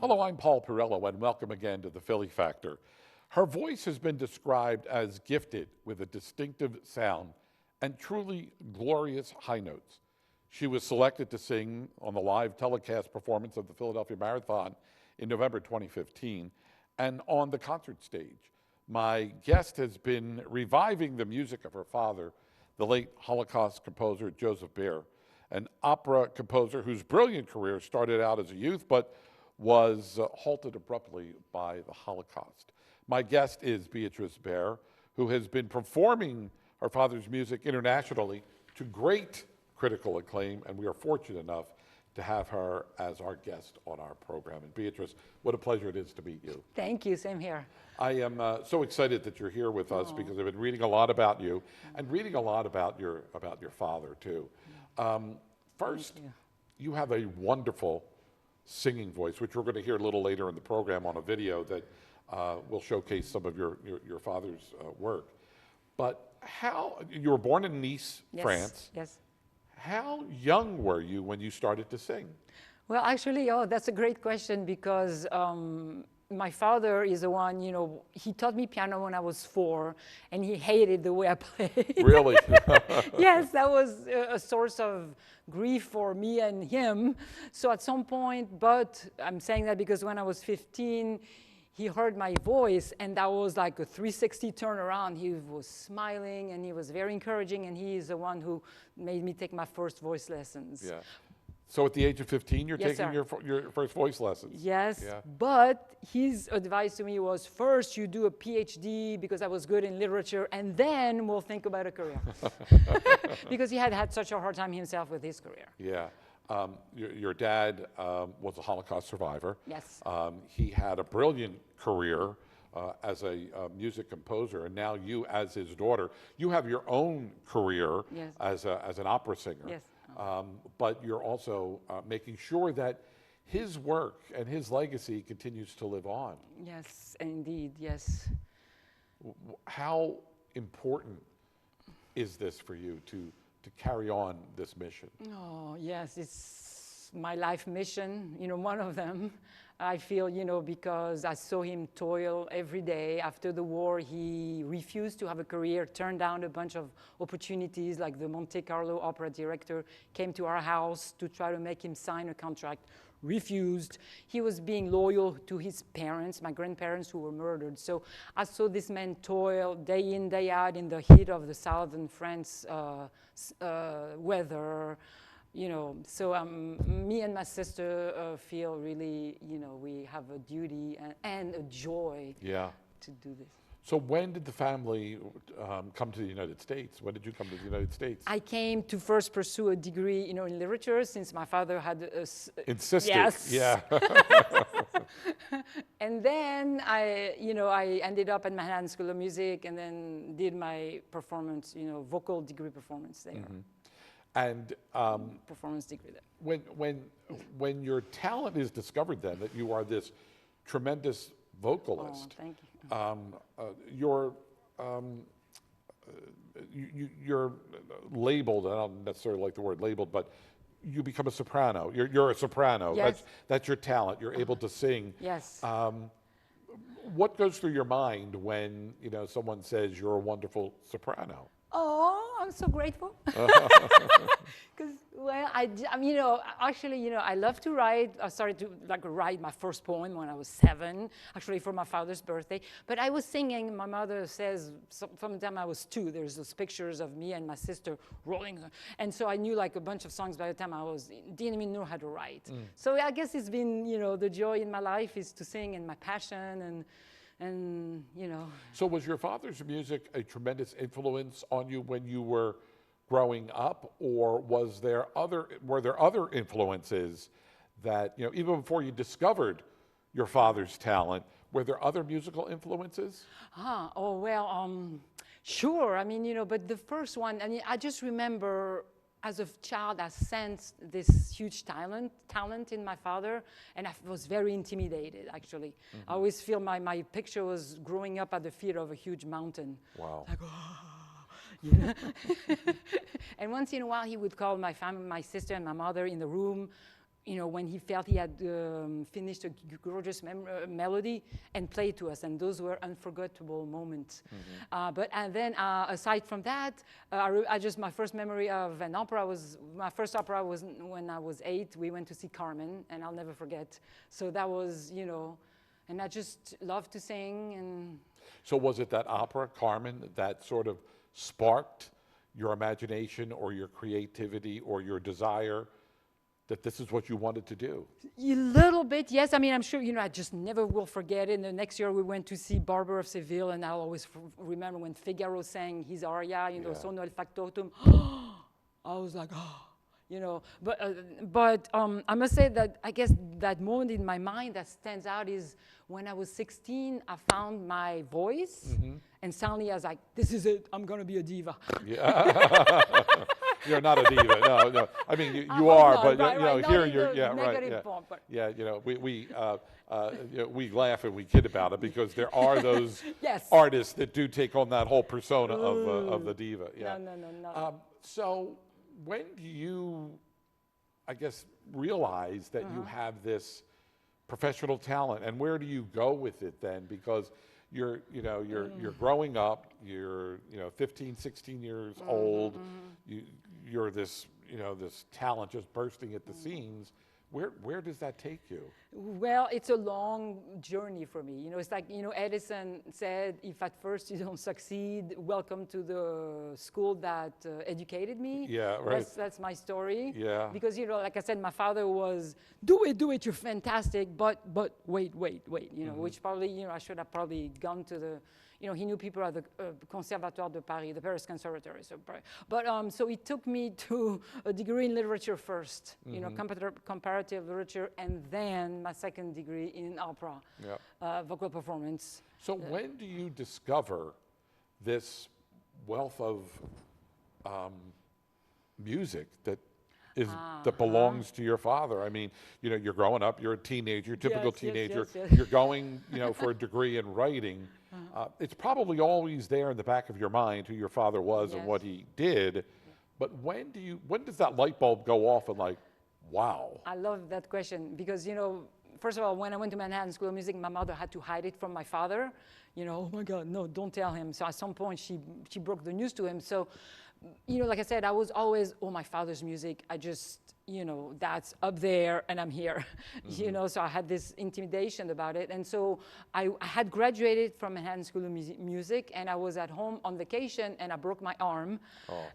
Hello, I'm Paul Perrello, and welcome again to the Philly Factor. Her voice has been described as gifted with a distinctive sound and truly glorious high notes. She was selected to sing on the live telecast performance of the Philadelphia Marathon in November 2015 and on the concert stage. My guest has been reviving the music of her father, the late Holocaust composer Joseph Beer, an opera composer whose brilliant career started out as a youth but was halted abruptly by the Holocaust. My guest is Beatrice Beer, who has been performing her father's music internationally to great critical acclaim, and we are fortunate enough to have her as our guest on our program. And Beatrice, what a pleasure it is to meet you. Thank you, same here. I am so excited that you're here with us because I've been reading a lot about you and reading a lot about your father too. First, you have a wonderful singing voice, which we're going to hear a little later in the program on a video that will showcase some of your father's work. But how, you were born in Nice, France. Yes. How young were you when you started to sing? Well, actually, that's a great question because my father is the one, he taught me piano when I was 4 and he hated the way I played. Really? Yes, that was a source of grief for me and him. So at some point, but I'm saying that because when I was 15, he heard my voice and that was like a 360 turnaround. He was smiling and he was very encouraging, and he is the one who made me take my first voice lessons. Yeah. So at the age of 15, you're Yes, taking your first voice lessons? Yes, Yeah. but his advice to me was first you do a PhD because I was good in literature, and then we'll think about a career. Because he had had such a hard time himself with his career. Yeah. Your dad was a Holocaust survivor. Yes. He had a brilliant career as a music composer, and now you, as his daughter, you have your own career Yes. as an opera singer. Yes. But you're also making sure that his work and his legacy continues to live on. Yes, indeed, yes. How important is this for you to carry on this mission? Oh, yes, it's my life mission, one of them. I feel, because I saw him toil every day. After the war, he refused to have a career, turned down a bunch of opportunities, like the Monte Carlo opera director came to our house to try to make him sign a contract, refused. He was being loyal to his parents, my grandparents who were murdered. So I saw this man toil day in, day out in the heat of the southern France weather. So me and my sister feel really, we have a duty and a joy to do this. So when did the family come to the United States? When did you come to the United States? I came to first pursue a degree, in literature, since my father had insisted. Yes. Yeah. And then I ended up at Manhattan School of Music and then did my performance, vocal degree performance there. Mm-hmm. And performance degree there. When your talent is discovered, then that you are this tremendous vocalist. Oh, thank you. You're labeled. I don't necessarily like the word labeled, but you become a soprano. You're a soprano. Yes. That's your talent. You're able to sing. Yes. What goes through your mind when someone says you're a wonderful soprano? Oh, I'm so grateful. Because, well, actually, I love to write. I started to write my first poem when I was 7, actually for my father's birthday. But I was singing. My mother says from the time I was 2, there's those pictures of me and my sister rolling. And so I knew a bunch of songs by the time didn't even know how to write. So I guess it's been, the joy in my life is to sing and my passion and So was your father's music a tremendous influence on you when you were growing up, or were there other influences that, even before you discovered your father's talent, were there other musical influences? Oh, well, sure. But the first one, I just remember as a child, I sensed this huge talent in my father, and I was very intimidated, actually. I always feel my picture was growing up at the feet of a huge mountain. Wow. And once in a while, he would call my family, my sister and my mother in the room, when he felt he had finished a gorgeous melody and played to us, and those were unforgettable moments. And then aside from that, my first memory of an opera was, my first opera was when I was 8. We went to see Carmen, and I'll never forget. So that was, and I just loved to sing. And So was it that opera, Carmen, that sort of sparked your imagination or your creativity or your desire that this is what you wanted to do? A little bit, yes. I mean, I'm sure, I just never will forget it. And the next year we went to see Barber of Seville, and I'll always remember when Figaro sang his aria, Sono il factotum. I was like, But I must say that I guess that moment in my mind that stands out is when I was 16, I found my voice, and suddenly I was like, this is it, I'm going to be a diva. Yeah. You're not a diva. No. I mean, you are, but here you're. Yeah, right. Yeah. We laugh and we kid about it because there are those artists that do take on that whole persona of the diva. Yeah. No. So when do you, I guess, realize that you have this professional talent, and where do you go with it then? Because you're growing up, you're 15, 16 years old, you're this talent just bursting at the seams. Where does that take you? Well, it's a long journey for me. It's like, Edison said, if at first you don't succeed, welcome to the school that educated me. Yeah, right. That's my story. Yeah. Because, like I said, my father was, do it, you're fantastic, but wait, which probably, I should have probably gone to the, he knew people at the Conservatoire de Paris, the Paris Conservatory. So it took me to a degree in literature first, comparative literature, and then my second degree in opera, vocal performance. So when do you discover this wealth of music that belongs to your father? I mean, you're growing up, you're a teenager, typical teenager. Yes. You're going, for a degree in writing. It's probably always there in the back of your mind who your father was and what he did. But when does that light bulb go off and like, wow? I love that question because, first of all, when I went to Manhattan School of Music, my mother had to hide it from my father. Oh my God, no, don't tell him. So at some point she broke the news to him. So, like I said, I was always, my father's music. I just, that's up there and I'm here, so I had this intimidation about it. And so I had graduated from Manhattan School of Music, and I was at home on vacation, and I broke my arm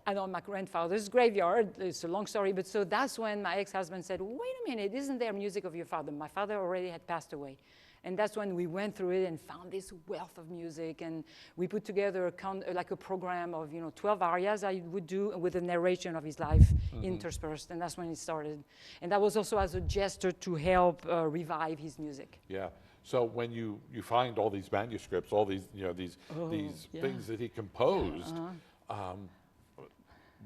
and on my grandfather's graveyard. It's a long story, but so that's when my ex-husband said, wait a minute, isn't there music of your father? My father already had passed away. And that's when we went through it and found this wealth of music. And we put together a program of 12 arias I would do with a narration of his life interspersed. And that's when it started. And that was also as a gesture to help revive his music. Yeah. So when you find all these manuscripts, all these things that he composed,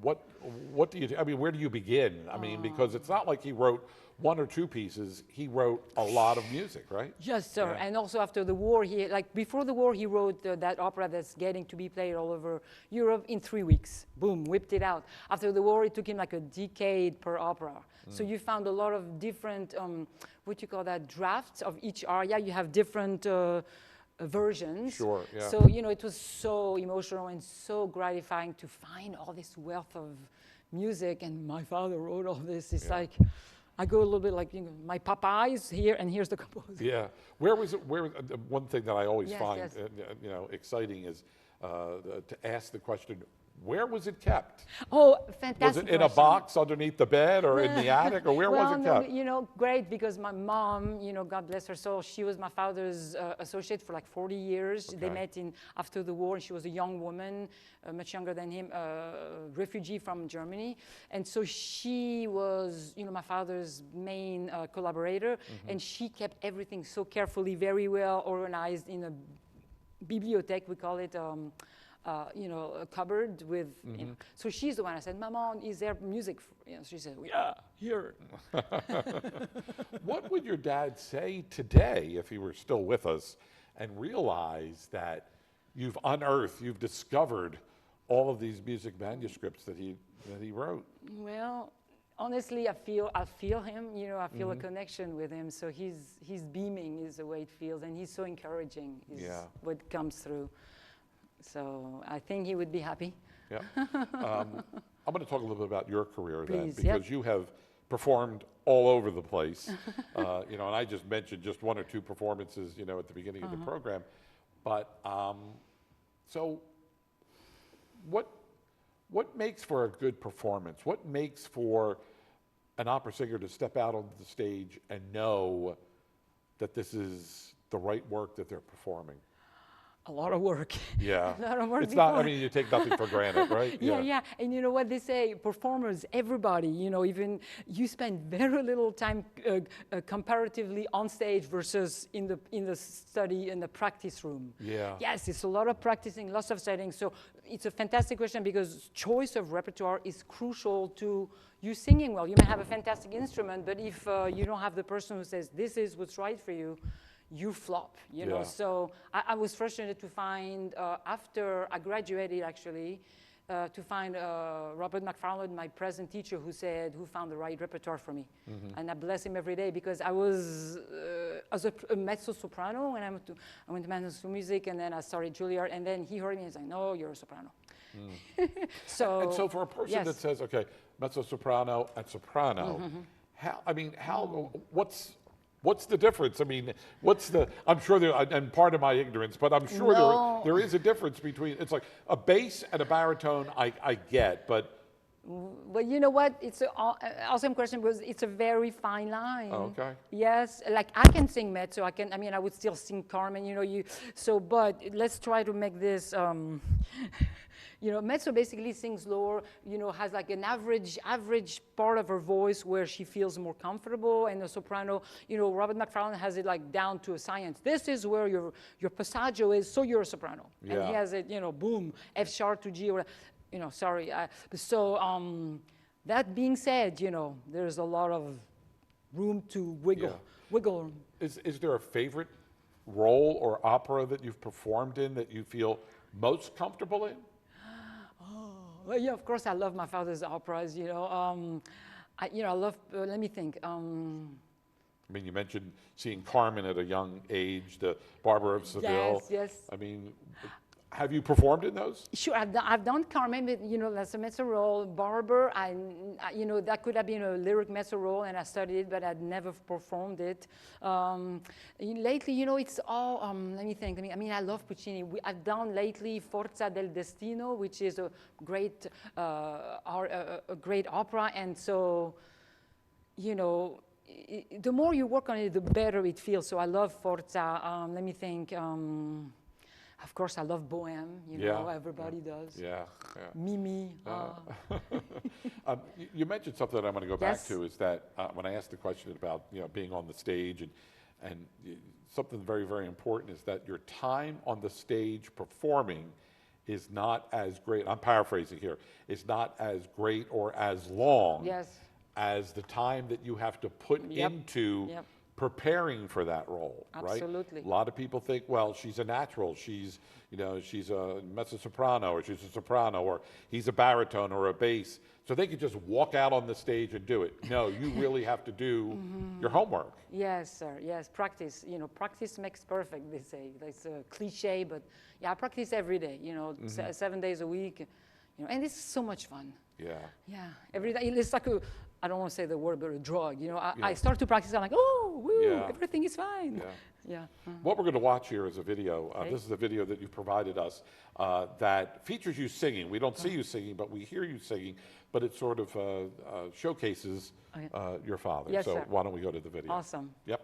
what do you? I mean, where do you begin? I mean, because it's not like he wrote one or two pieces. He wrote a lot of music, right? Yes, sir. Yeah. And also after the war, before the war, he wrote that opera that's getting to be played all over Europe in 3 weeks. Boom, whipped it out. After the war, it took him like a decade per opera. So you found a lot of different, drafts of each aria. You have different versions. Sure, yeah. So, it was so emotional and so gratifying to find all this wealth of music. And my father wrote all this. It's like, I go a little bit like, my papa is here, and here's the composer. Yeah. Where was one thing that I always find, exciting is to ask the question, where was it kept? Oh, fantastic Was it in a box underneath the bed or in the attic, or where was it kept? Great, because my mom, God bless her soul, she was my father's associate for like 40 years. Okay. They met after the war, and she was a young woman, much younger than him, refugee from Germany. And so she was, my father's main collaborator, and she kept everything so carefully, very well organized in a bibliothèque, we call it, a cupboard with, so she's the one. I said, Mama, is there music? She said, yeah, here. What would your dad say today if he were still with us and realize that you've unearthed, you've discovered all of these music manuscripts that he wrote? Well, honestly, I feel him, you know, I feel a connection with him. So he's beaming is the way it feels, and he's so encouraging is what comes through. So I think he would be happy. Yeah. I'm going to talk a little bit about your career then, Please, because you have performed all over the place. You know, and I just mentioned just one or two performances, you know, at the beginning of the program. But so what makes for a good performance? What makes for an opera singer to step out onto the stage and know that this is the right work that they're performing? A lot of work. Yeah. A lot of work It's not, I before. mean, you take nothing for granted, right? Yeah. And you know what they say, performers, everybody, you know, even you spend very little time comparatively on stage versus in the study, in the practice room. Yeah. Yes, it's a lot of practicing, lots of settings. So it's a fantastic question because choice of repertoire is crucial to you singing well. You may have a fantastic instrument, but if you don't have the person who says, this is what's right for you, you flop, you know. So I was frustrated to find, after I graduated actually, to find Robert McFarland, my present teacher, who found the right repertoire for me. And I bless him every day because I was, as a mezzo-soprano, when I went to Master Music, and then I started Juilliard, and then he heard me and said, no, you're a soprano. And so for a person that says, okay, mezzo-soprano and soprano, what's the difference? I mean, I'm sure there, and part of my ignorance, but I'm sure there is a difference between, it's like a bass and a baritone I get, but. Well, you know what? It's an awesome question because it's a very fine line. Oh, okay. Yes, like I can sing mezzo. I would still sing Carmen, you know, but let's try to make this, you know, mezzo basically sings lower, you know, has like an average part of her voice where she feels more comfortable, and the soprano, you know, Robert McFarland has it like down to a science. This is where your passaggio is, so you're a soprano. Yeah. And he has it, you know, boom, F sharp to G, or, you know, sorry. That being said, you know, there's a lot of room to wiggle. Is there a favorite role or opera that you've performed in that you feel most comfortable in? Well, yeah, of course, I love my father's operas. You know, I love. Let me think. I mean, you mentioned seeing Carmen at a young age, the Barber of Seville. Yes. I mean, have you performed in those? Sure, I've done Carmen, but, you know, that's a mezzo role. Barber, you know, that could have been a lyric mezzo role, and I studied it, but I'd never performed it. Lately, you know, it's all, let me think. I mean, I love Puccini. I've done lately Forza del Destino, which is a great opera, and so, you know, the more you work on it, the better it feels. So I love Forza. Let me think. Of course, I love Bohème. You know, everybody does. Yeah. Mimi. You mentioned something that I'm going to go back to, is that when I asked the question about, you know, being on the stage, and something very, very important is that your time on the stage performing is not as great. I'm paraphrasing here. It's not as great or as long as the time that you have to put into preparing for that role, right? Absolutely. A lot of people think, well, she's a natural. She's, you know, she's a mezzo-soprano, or she's a soprano, or he's a baritone or a bass. So they could just walk out on the stage and do it. No, you really have to do your homework. Yes, sir. Yes, practice. You know, practice makes perfect, they say. That's a cliche, but yeah, I practice every day, you know, 7 days a week. You know, and it's so much fun. Yeah. Yeah, every day. It's like I don't want to say the word, but a drug. You know, I start to practice, I'm like, oh, woo, everything is fine. Yeah. What we're going to watch here is a video. This is a video that you provided us that features you singing. We don't see you singing, but we hear you singing. But it sort of showcases your father. Yes, so sir. why don't we go to the video? Awesome. Yep.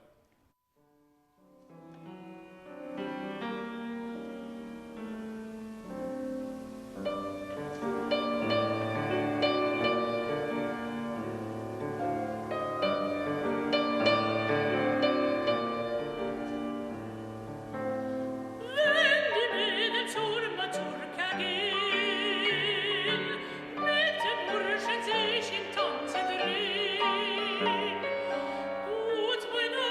Gut, meine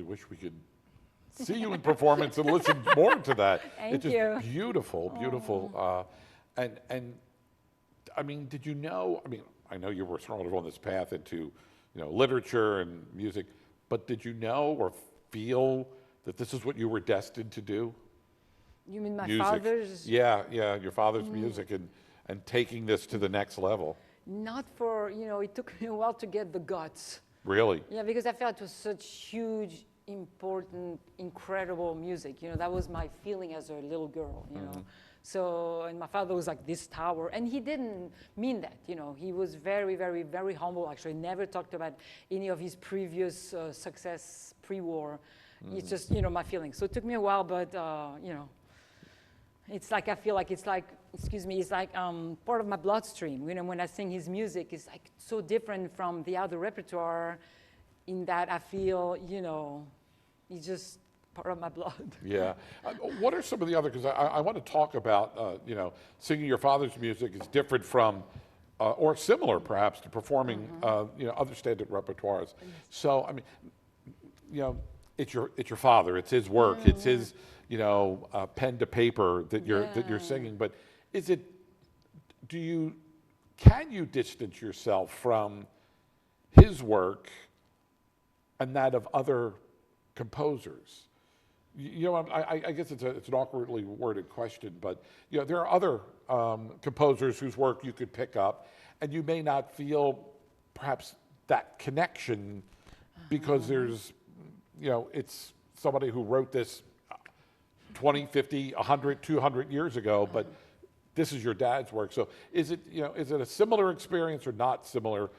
wish we could see you in performance and listen more to that. Thank it's just you. beautiful, beautiful. And I mean, did you know? I mean, I know you were sort of on this path into, literature and music, but did you know or feel that this is what you were destined to do? You mean my Music. father's? Yeah, yeah, your father's music and taking this to the next level. Not for, it took me a while to get the guts. Really? Yeah, because I felt it was such huge, important, incredible music. That was my feeling as a little girl, So, and my father was like this tower, and he didn't mean that, He was very, very, very humble, actually. Never talked about any of his previous success pre-war. It's just, my feeling. So it took me a while, but, it's like, I feel like it's like, it's like part of my bloodstream. When I sing his music, it's like so different from the other repertoire in that I feel, it's just part of my blood. Yeah. What are some of the other, because I want to talk about, singing your father's music is different from, or similar perhaps, to performing, other standard repertoires. So, I mean, it's your father, it's his work, it's his, pen to paper that you're singing. But can you distance yourself from his work and that of other composers? I guess it's an awkwardly worded question, but there are other composers whose work you could pick up, and you may not feel perhaps that connection because there's, it's somebody who wrote this 20, 50, 100, 200 years ago, but this is your dad's work. So is it a similar experience or not similar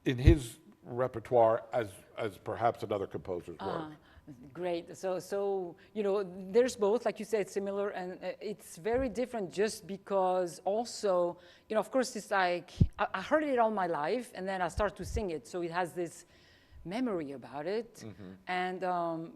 in his repertoire as perhaps another composer's work? Great. So there's both, like you said, similar, and it's very different just because also, of course, it's like, I heard it all my life, and then I start to sing it, so it has this memory about it. And,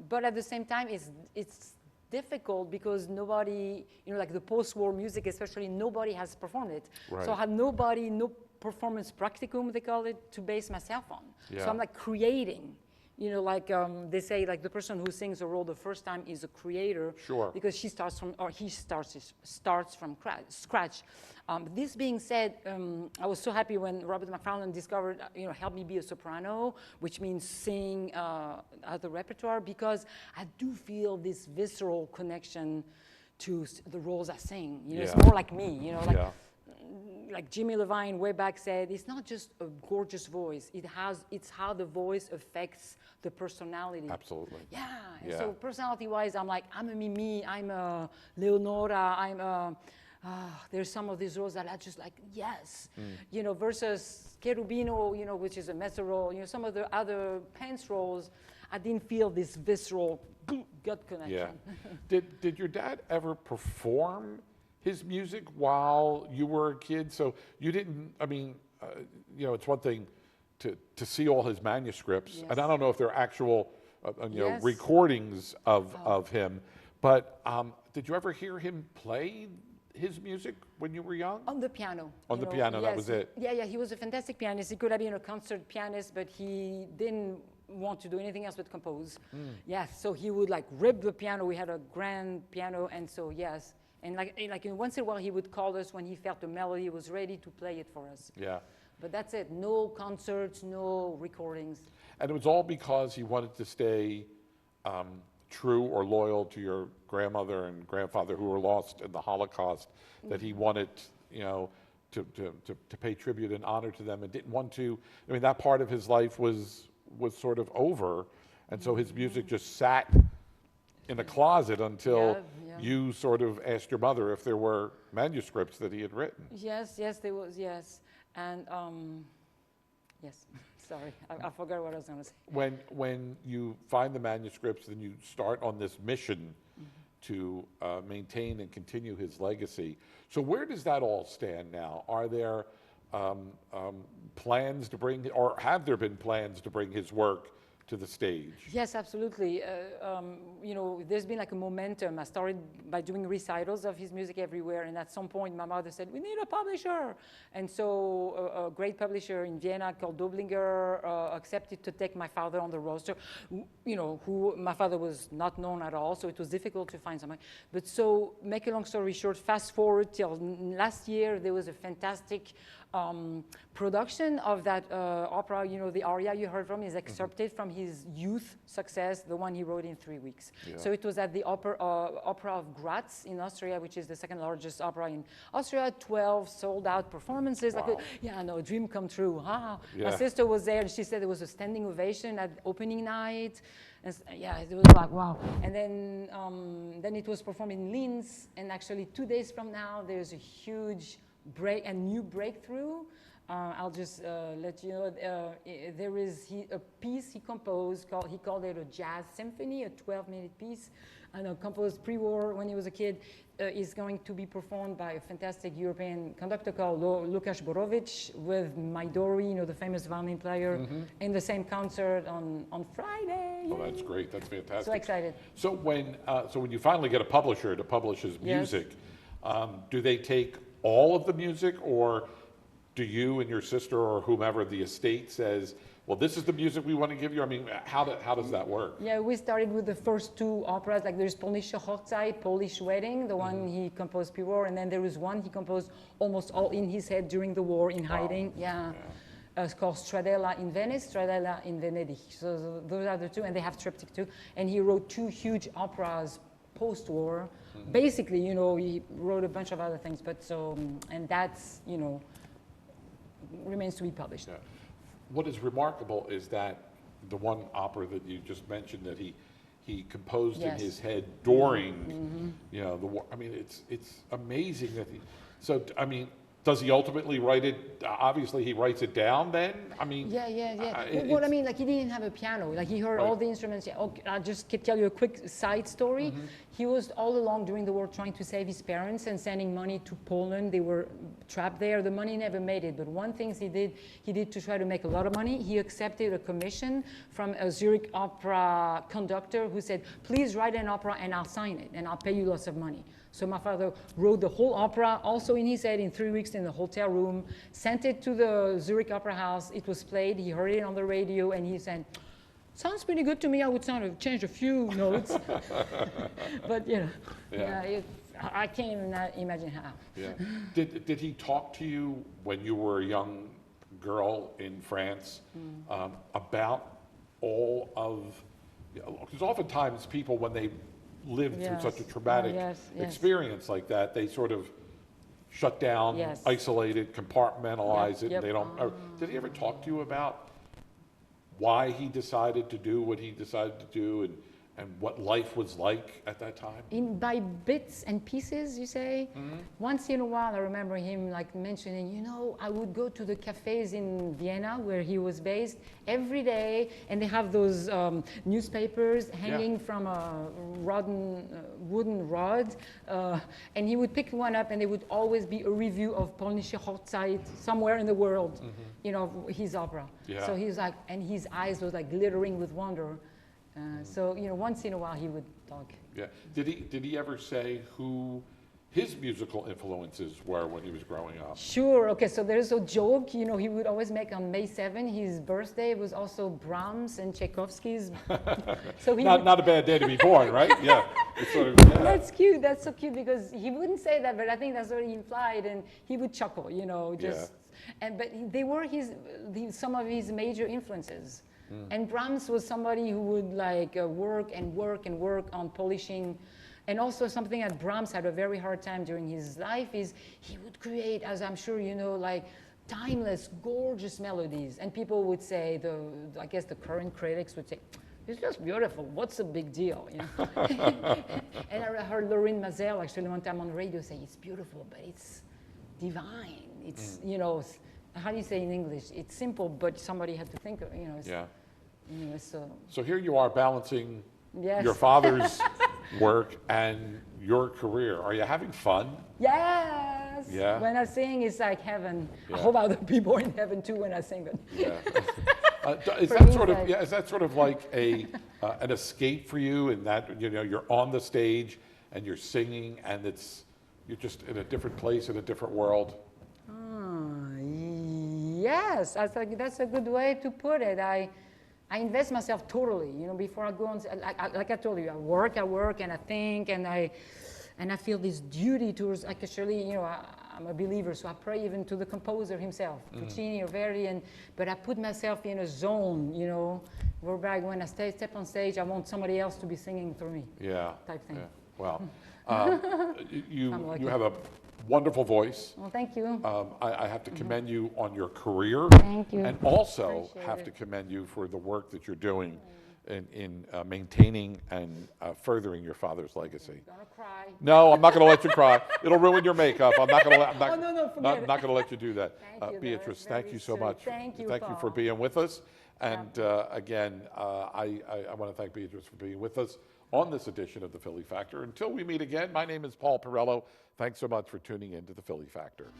but at the same time, it's difficult because nobody, like the post-war music especially, nobody has performed it. Right. So I had nobody, no performance practicum, they call it, to base myself on. Yeah. So I'm like creating. Like they say, like the person who sings a role the first time is a creator. Sure. Because he starts from scratch. This being said, I was so happy when Robert McFarlane discovered, helped me be a soprano, which means sing other repertoire, because I do feel this visceral connection to the roles I sing. It's more like me. Like Jimmy Levine way back said, it's not just a gorgeous voice. It's how the voice affects the personality. Absolutely. Yeah. So personality-wise, I'm like, I'm a Mimi, I'm a Leonora, there's some of these roles that I just like, yes. Versus Cherubino, which is a mezzo role, some of the other Pence roles, I didn't feel this visceral gut connection. Yeah. Did your dad ever perform his music while you were a kid? So you didn't, I mean, it's one thing to see all his manuscripts, and I don't know if they're actual, recordings of him, but did you ever hear him play his music when you were young? On the piano. On the piano, that was it? Yeah, he was a fantastic pianist. He could have been a concert pianist, but he didn't want to do anything else but compose. So he would like rip the piano. We had a grand piano, and so yes. And like once in a while, he would call us when he felt the melody was ready to play it for us. Yeah. But that's it. No concerts, no recordings. And it was all because he wanted to stay true or loyal to your grandmother and grandfather who were lost in the Holocaust, that he wanted, to pay tribute and honor to them, and didn't want to. I mean, that part of his life was sort of over, and so his music just sat in the closet until you sort of asked your mother if there were manuscripts that he had written. Yes, there was, yes. And, yes, sorry, I forgot what I was going to say. When you find the manuscripts, then you start on this mission to maintain and continue his legacy. So where does that all stand now? Are there plans to bring, or have there been plans to bring his work to the stage. Yes, absolutely. You know, there's been like a momentum. I started by doing recitals of his music everywhere, and at some point my mother said, we need a publisher. And so a great publisher in Vienna called Doblinger accepted to take my father on the roster, you know, who my father was not known at all, so it was difficult to find somebody. But so, make a long story short, fast forward till last year, there was a fantastic production of that opera. You know, the aria you heard from is excerpted from his youth success, the one he wrote in 3 weeks. Yeah. So it was at the Opera of Graz in Austria, which is the second largest opera in Austria. 12 sold out performances. Wow. Like yeah, no, dream come true. Huh? Yeah. My sister was there, and she said there was a standing ovation at opening night. And yeah, it was like, wow. And then it was performed in Linz, and actually 2 days from now, there's a huge new breakthrough. I'll just let you know, there is a piece he composed, he called it a jazz symphony, a 12-minute piece, and composed pre-war when he was a kid, is going to be performed by a fantastic European conductor called Lukáš Borovič with Majdori, you know, the famous violin player, in the same concert on Friday. Oh, that's great. That's fantastic. So excited. So when you finally get a publisher to publish his music, do they take all of the music, or do you and your sister or whomever the estate says, well, this is the music we want to give you? I mean, how does that work? Yeah, we started with the first 2 operas. Like there's Polnische Hochzeit, Polish Wedding, the one he composed pre-war, and then there was one he composed almost all in his head during the war in hiding. Yeah. It's called Stradella in Venice, Stradella in Venedig. So those are the 2, and they have triptych too. And he wrote 2 huge operas post-war. Basically, you know, he wrote a bunch of other things, but so, and that's, you know, remains to be published. Yeah. What is remarkable is that the one opera that you just mentioned that he composed in his head during, you know, the war. I mean, it's amazing that so, I mean, does he ultimately write it? Obviously, he writes it down then? I mean... Yeah. Well, I mean, like, he didn't have a piano. Like, he heard all the instruments. Yeah, okay, I'll just tell you a quick side story. He was all along during the war trying to save his parents and sending money to Poland. They were trapped there. The money never made it. But one thing he did to try to make a lot of money, he accepted a commission from a Zurich opera conductor who said, please write an opera and I'll sign it and I'll pay you lots of money. So my father wrote the whole opera, also in his head, in 3 weeks in the hotel room, sent it to the Zurich Opera House. It was played. He heard it on the radio, and he said, sounds pretty good to me. I would change a few notes. But, you know, I can't even imagine how. Yeah. Did he talk to you when you were a young girl in France about all of, because oftentimes people, when they lived through such a traumatic experience like that, they sort of shut down, isolate it, compartmentalize it. They don't. Did he ever talk to you about why he decided to do what he decided to do, and what life was like at that time? By bits and pieces, you say? Once in a while, I remember him like mentioning, you know, I would go to the cafes in Vienna where he was based every day, and they have those newspapers hanging from a wooden rod, and he would pick one up, and there would always be a review of Polnische Hochzeit somewhere in the world, you know, his opera. So he was like, and his eyes was like glittering with wonder. So, you know, once in a while he would talk. Yeah. Did he ever say who his musical influences were when he was growing up? Sure. Okay, so there's a joke, you know, he would always make on May 7, his birthday was also Brahms and Tchaikovsky's. So not a bad day to be born, right? Yeah. It's sort of, That's cute. That's so cute, because he wouldn't say that, but I think that's what he implied, and he would chuckle, you know, just. But they were some of his major influences. And Brahms was somebody who would like work on polishing. And also something that Brahms had a very hard time during his life is he would create, as I'm sure you know, like timeless, gorgeous melodies. And people would say, I guess the current critics would say, it's just beautiful. What's the big deal? You know? And I heard Lorraine Mazel actually one time on the radio say, it's beautiful, but it's divine. It's, you know, how do you say in English? It's simple, but somebody had to think of, you know. Anyway, so here you are balancing your father's work and your career. Are you having fun? Yes. Yeah. When I sing, it's like heaven. I hope other people are in heaven too when I sing. But Is For that me, sort of like- yeah? Is that sort of like a an escape for you? In that you're on the stage and you're singing, and you're just in a different place in a different world. Yes, that's a good way to put it. I invest myself totally, before I go on. Like I told you, I work, and I think, and I feel this duty towards. Like actually, I'm a believer, so I pray even to the composer himself, Puccini or Verdi, but I put myself in a zone, whereby when I step on stage, I want somebody else to be singing through me. Yeah. Type thing. Yeah. Well, you lucky. have a wonderful voice. Well, thank you. I have to commend you on your career. Thank you. And also Appreciate have it. to commend you for the work that you're doing in maintaining and furthering your father's legacy. Gonna cry. No, I'm not going to let you cry. It'll ruin your makeup. I'm not going to let. I'm not, Oh, no, forget not, it. not going to let you do that. Thank you, Beatrice, that's thank very you so sweet. much. Thank you, Thank you for Paul. being with us. And again, I want to thank Beatrice for being with us on this edition of the Philly Factor. Until we meet again, my name is Paul Perrello. Thanks so much for tuning in to the Philly Factor.